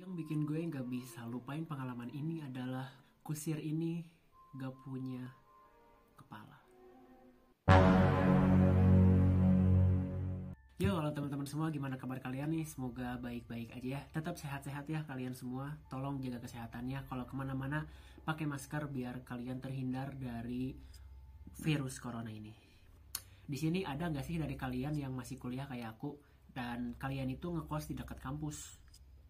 Yang bikin gue gak bisa lupain pengalaman ini adalah kusir ini gak punya kepala. Yo, halo teman-teman semua, gimana kabar kalian nih? Semoga baik-baik aja ya. Tetap sehat-sehat ya kalian semua. Tolong jaga kesehatannya. Kalau kemana-mana pakai masker biar kalian terhindar dari virus corona ini. Di sini ada nggak sih dari kalian yang masih kuliah kayak aku dan kalian itu ngekos di dekat kampus?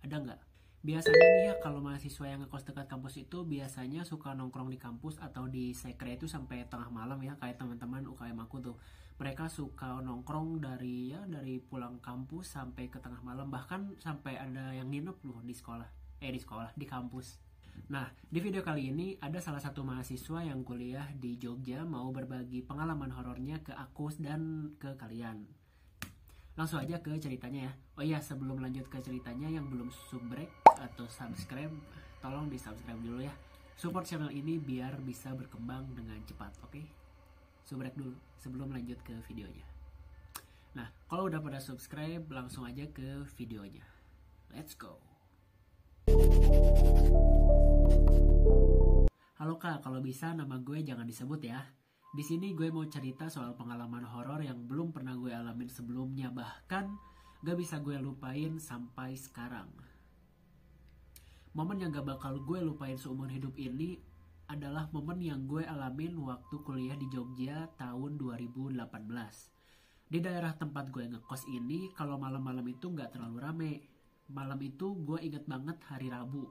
Ada nggak? Biasanya nih ya, kalau mahasiswa yang ngekos dekat kampus itu biasanya suka nongkrong di kampus atau di sekre itu sampai tengah malam ya, kayak teman-teman UKM aku tuh. Mereka suka nongkrong dari pulang kampus sampai ke tengah malam, bahkan sampai ada yang nginep loh di kampus. Nah, di video kali ini ada salah satu mahasiswa yang kuliah di Jogja mau berbagi pengalaman horornya ke aku dan ke kalian. Langsung aja ke ceritanya ya. Oh iya, sebelum lanjut ke ceritanya, yang belum subrek atau subscribe, tolong di subscribe dulu ya. Support channel ini biar bisa berkembang dengan cepat, oke? Subrek dulu sebelum lanjut ke videonya. Nah, kalau udah pada subscribe, langsung aja ke videonya. Let's go. Halo Kak, kalau bisa nama gue jangan disebut ya. Di sini gue mau cerita soal pengalaman horor yang belum pernah gue alamin sebelumnya, bahkan gak bisa gue lupain sampai sekarang. Momen yang gak bakal gue lupain seumur hidup ini adalah momen yang gue alamin waktu kuliah di Jogja tahun 2018. Di daerah tempat gue ngekos ini, kalau malam-malam itu gak terlalu rame. Malam itu gue inget banget hari Rabu.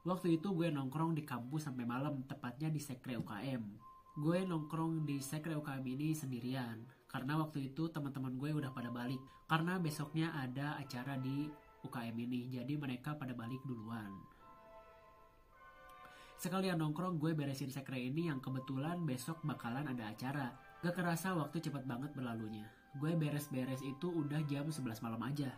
Waktu itu gue nongkrong di kampus sampai malam, tepatnya di sekre UKM. Gue nongkrong di sekre UKM ini sendirian karena waktu itu teman-teman gue udah pada balik karena besoknya ada acara di UKM ini, jadi mereka pada balik duluan. Sekalian nongkrong, gue beresin sekre ini yang kebetulan besok bakalan ada acara. Gak kerasa waktu cepet banget berlalunya. Gue beres-beres itu udah jam 11 malam aja.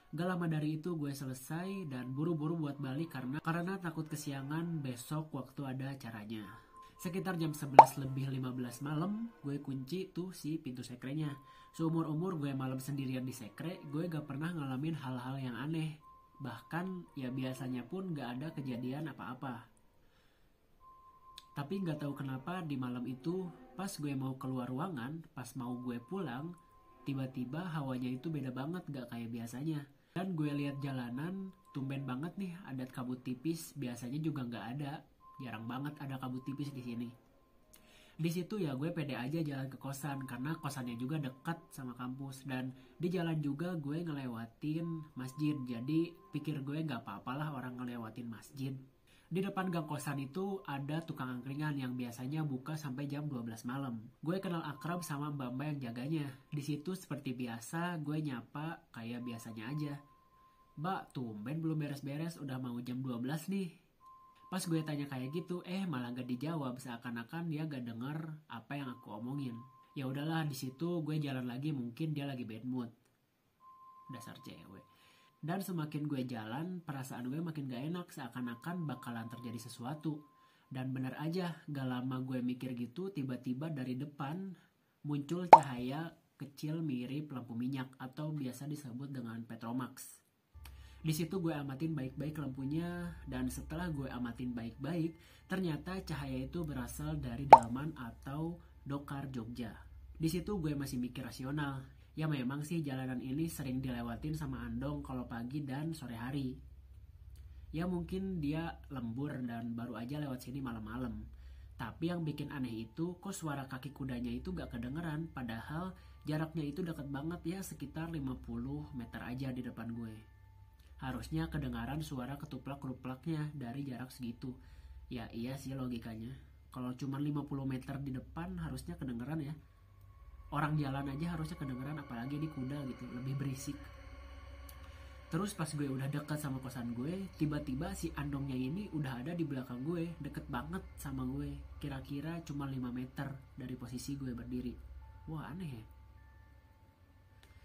Gak lama dari itu gue selesai dan buru-buru buat balik karena takut kesiangan besok waktu ada acaranya. Sekitar jam 11 lebih 15 malam, gue kunci tuh si pintu sekrenya. Seumur-umur gue malam sendirian di sekre, gue gak pernah ngalamin hal-hal yang aneh. Bahkan ya biasanya pun gak ada kejadian apa-apa. Tapi gak tahu kenapa di malam itu, pas gue mau keluar ruangan, pas mau gue pulang, tiba-tiba hawanya itu beda banget, gak kayak biasanya. Dan gue lihat jalanan, tumben banget nih ada kabut tipis, biasanya juga gak ada. Jarang banget ada kabut tipis di sini. Di situ ya gue pede aja jalan ke kosan karena kosannya juga dekat sama kampus dan di jalan juga gue ngelewatin masjid. Jadi pikir gue nggak apa-apalah orang ngelewatin masjid. Di depan gang kosan itu ada tukang angkringan yang biasanya buka sampai jam 12 malam. Gue kenal akrab sama mbak-mbak yang jaganya. Di situ seperti biasa gue nyapa kayak biasanya aja. "Mbak, tumben belum beres-beres, udah mau jam 12 nih." Pas gue tanya kayak gitu, malah gak dijawab, seakan-akan dia gak denger apa yang aku omongin. Ya udahlah, di situ gue jalan lagi, mungkin dia lagi bad mood. Dasar cewek. Dan semakin gue jalan, perasaan gue makin gak enak, seakan-akan bakalan terjadi sesuatu. Dan bener aja, gak lama gue mikir gitu, tiba-tiba dari depan muncul cahaya kecil mirip lampu minyak atau biasa disebut dengan Petromax. Di situ gue amatin baik-baik lampunya dan setelah gue amatin baik-baik, ternyata cahaya itu berasal dari Dalman atau Dokar Jogja. Di situ gue masih mikir rasional. Ya memang sih jalanan ini sering dilewatin sama Andong kalau pagi dan sore hari. Ya mungkin dia lembur dan baru aja lewat sini malam-malam. Tapi yang bikin aneh itu kok suara kaki kudanya itu gak kedengeran, padahal jaraknya itu deket banget ya, sekitar 50 meter aja di depan gue. Harusnya kedengaran suara ketuplak-keruplaknya dari jarak segitu. Ya iya sih logikanya. Kalau cuma 50 meter di depan harusnya kedengeran ya. Orang jalan aja harusnya kedengeran, apalagi di kuda gitu, lebih berisik. Terus pas gue udah dekat sama kosan gue, tiba-tiba si Andongnya ini udah ada di belakang gue, deket banget sama gue. Kira-kira cuma 5 meter dari posisi gue berdiri. Wah, aneh ya.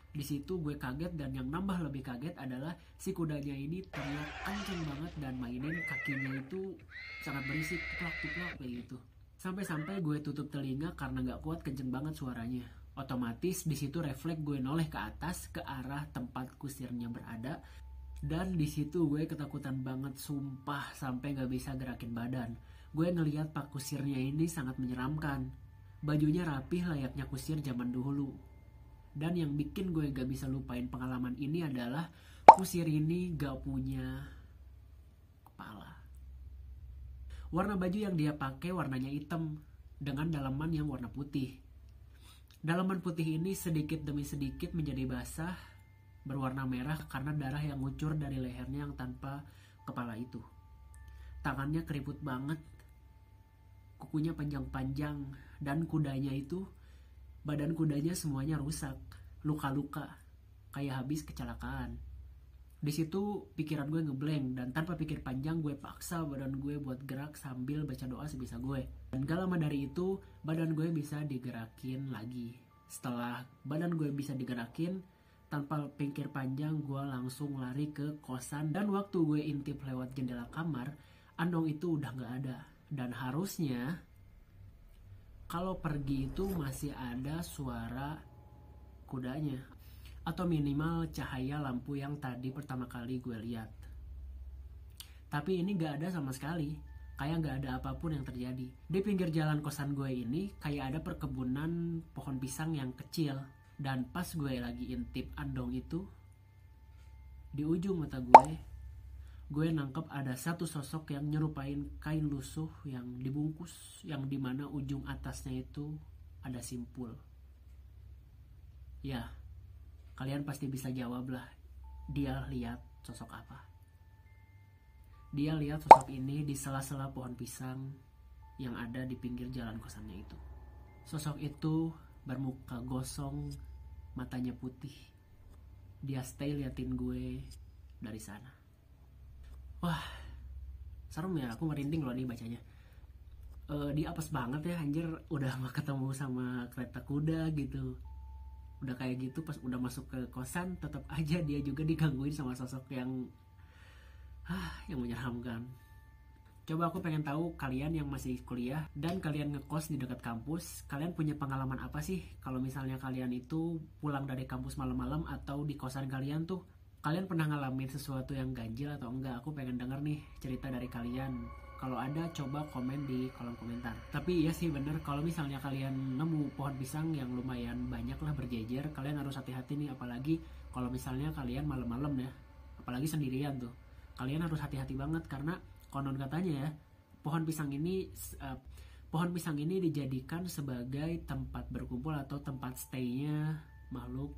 Di situ gue kaget dan yang nambah lebih kaget adalah si kudanya ini teriak kenceng banget dan mainin kakinya itu sangat berisik, tuplak-tuplak kayak gitu. Sampai-sampai gue tutup telinga karena gak kuat, kenceng banget suaranya. Otomatis di situ refleks gue noleh ke atas ke arah tempat kusirnya berada. Dan di situ gue ketakutan banget, sumpah, sampai gak bisa gerakin badan. Gue ngeliat pak kusirnya ini sangat menyeramkan. Bajunya rapih layaknya kusir zaman dulu. Dan yang bikin gue gak bisa lupain pengalaman ini adalah kusir ini gak punya kepala. Warna baju yang dia pakai warnanya hitam dengan dalaman yang warna putih. Dalaman putih ini sedikit demi sedikit menjadi basah, berwarna merah karena darah yang ngucur dari lehernya yang tanpa kepala itu. Tangannya keriput banget, kukunya panjang-panjang, dan kudanya itu, badan kudanya semuanya rusak, luka-luka, kayak habis kecelakaan. Di situ pikiran gue ngeblank, dan tanpa pikir panjang gue paksa badan gue buat gerak sambil baca doa sebisa gue. Dan gak lama dari itu badan gue bisa digerakin lagi. Setelah badan gue bisa digerakin, tanpa pikir panjang gue langsung lari ke kosan. Dan waktu gue intip lewat jendela kamar, Andong itu udah gak ada. Dan harusnya kalau pergi itu masih ada suara kudanya, atau minimal cahaya lampu yang tadi pertama kali gue lihat. Tapi ini gak ada sama sekali, kayak gak ada apapun yang terjadi. Di pinggir jalan kosan gue ini kayak ada perkebunan pohon pisang yang kecil. Dan pas gue lagi intip Andong itu, di ujung mata gue nangkep ada satu sosok yang nyerupain kain lusuh yang dibungkus, yang dimana ujung atasnya itu ada simpul. Ya, kalian pasti bisa jawab lah, dia lihat sosok apa. Dia lihat sosok ini di sela-sela pohon pisang yang ada di pinggir jalan kosannya itu. Sosok itu bermuka gosong, matanya putih. Dia stay liatin gue dari sana. Wah, serem ya, aku merinding loh nih bacanya. Dia apes banget ya anjir, udah mau ketemu sama kereta kuda gitu. Udah kayak gitu pas udah masuk ke kosan tetap aja dia juga digangguin sama sosok yang menyeramkan. Coba aku pengen tahu kalian yang masih kuliah dan kalian ngekos di dekat kampus, kalian punya pengalaman apa sih kalau misalnya kalian itu pulang dari kampus malam-malam atau di kosan kalian tuh kalian pernah ngalamin sesuatu yang ganjil atau enggak? Aku pengen denger nih cerita dari kalian. Kalau ada coba komen di kolom komentar. Tapi iya sih bener, kalau misalnya kalian nemu pohon pisang yang lumayan banyak lah berjejer, kalian harus hati-hati nih, apalagi kalau misalnya kalian malam-malam ya, apalagi sendirian tuh. Kalian harus hati-hati banget karena konon katanya ya, pohon pisang ini dijadikan sebagai tempat berkumpul atau tempat stay-nya makhluk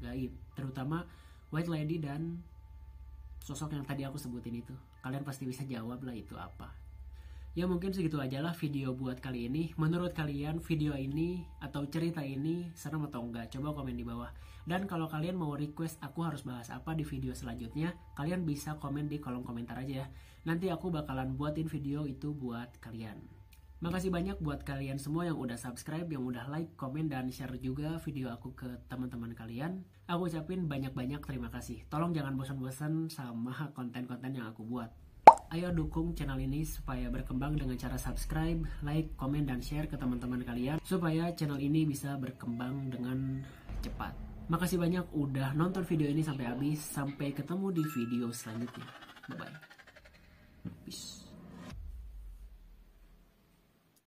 gaib, terutama white lady dan sosok yang tadi aku sebutin itu. Kalian pasti bisa jawab lah itu apa. Ya mungkin segitu aja lah video buat kali ini. Menurut kalian video ini atau cerita ini serem atau enggak? Coba komen di bawah. Dan kalau kalian mau request aku harus bahas apa di video selanjutnya, kalian bisa komen di kolom komentar aja ya. Nanti aku bakalan buatin video itu buat kalian. Makasih banyak buat kalian semua yang udah subscribe, yang udah like, komen, dan share juga video aku ke teman-teman kalian. Aku ucapin banyak-banyak terima kasih. Tolong jangan bosan-bosan sama konten-konten yang aku buat. Ayo dukung channel ini supaya berkembang dengan cara subscribe, like, komen, dan share ke teman-teman kalian supaya channel ini bisa berkembang dengan cepat. Makasih banyak udah nonton video ini sampai habis. Sampai ketemu di video selanjutnya. Bye-bye. Peace.